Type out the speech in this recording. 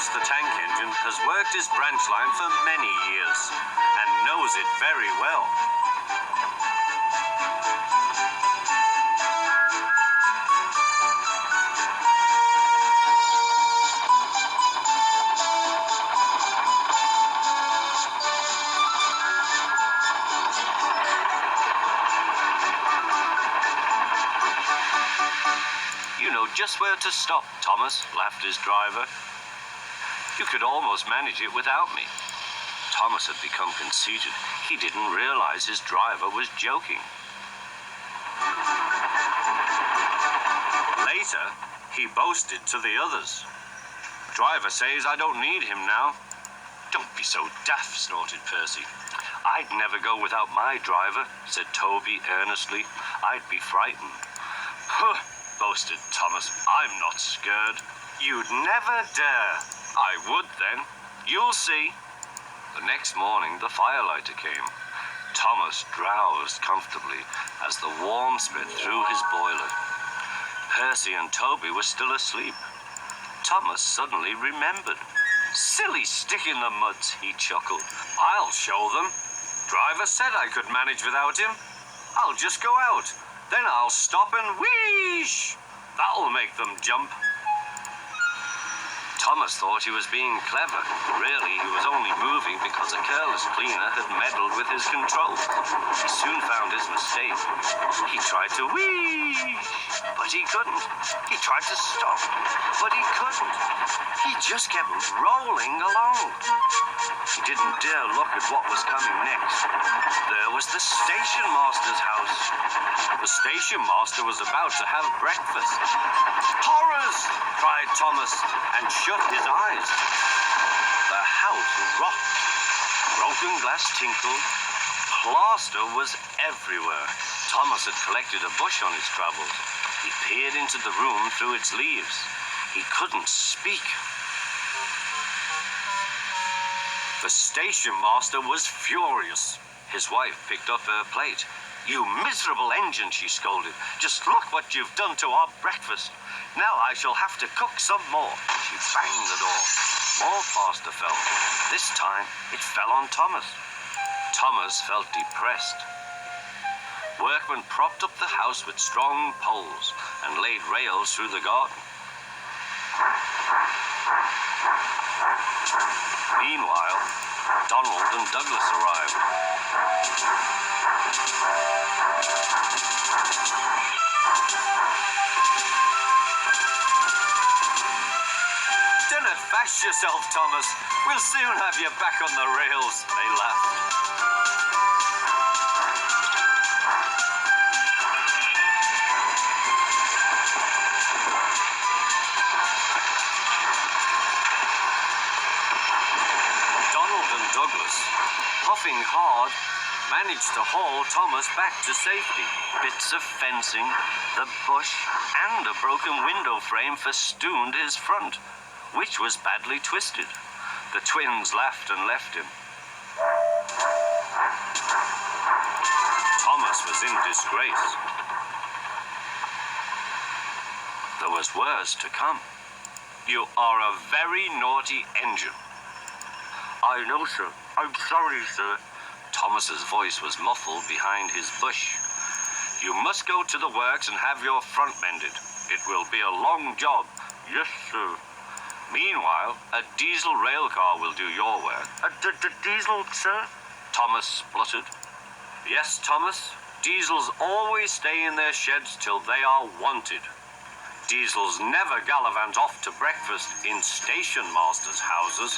Thomas the tank engine has worked his branch line for many years and knows it very well. You know just where to stop, Thomas, laughed his driver. You could almost manage it without me. Thomas had become conceited. He didn't realize his driver was joking. Later, he boasted to the others. Driver says I don't need him now. Don't be so daft, snorted Percy. I'd never go without my driver, said Toby earnestly. I'd be frightened. Huh, boasted Thomas. I'm not scared. You'd never dare. I would then. You'll see. The next morning, the firelighter came. Thomas drowsed comfortably as the warmth spread through his boiler. Percy and Toby were still asleep. Thomas suddenly remembered. Silly stick in the muds, he chuckled. I'll show them. Driver said I could manage without him. I'll just go out. Then I'll stop and wheesh. That'll make them jump. Thomas thought he was being clever. Really, he was only moving because a careless cleaner had meddled with his controls. He soon found his mistake. He tried to whee, but he couldn't. He tried to stop, but he couldn't. He just kept rolling along. He didn't dare look at what was coming next. There was the station master's house. The station master was about to have breakfast. Horrors! Cried Thomas and shut his eyes. The house rocked. Broken glass tinkled. Plaster was everywhere. Thomas had collected a bush on his travels. He peered into the room through its leaves. He couldn't speak. The station master was furious. His wife picked up her plate. You miserable engine, she scolded. Just look what you've done to our breakfast. Now I shall have to cook some more. She banged the door. More plaster fell. This time it fell on Thomas. Thomas felt depressed. Workmen propped up the house with strong poles and laid rails through the garden. Meanwhile, Donald and Douglas arrived. Don't fash yourself, Thomas. We'll soon have you back on the rails, they laughed. Douglas, puffing hard, managed to haul Thomas back to safety. Bits of fencing, the bush, and a broken window frame festooned his front, which was badly twisted. The twins laughed and left him. Thomas was in disgrace. There was worse to come. You are a very naughty engine. I know, sir. I'm sorry, sir. Thomas's voice was muffled behind his bush. You must go to the works and have your front mended. It will be a long job. Yes, sir. Meanwhile, a diesel rail car will do your work. A diesel, sir? Thomas spluttered. Yes, Thomas. Diesels always stay in their sheds till they are wanted. Diesels never gallivant off to breakfast in station masters' houses.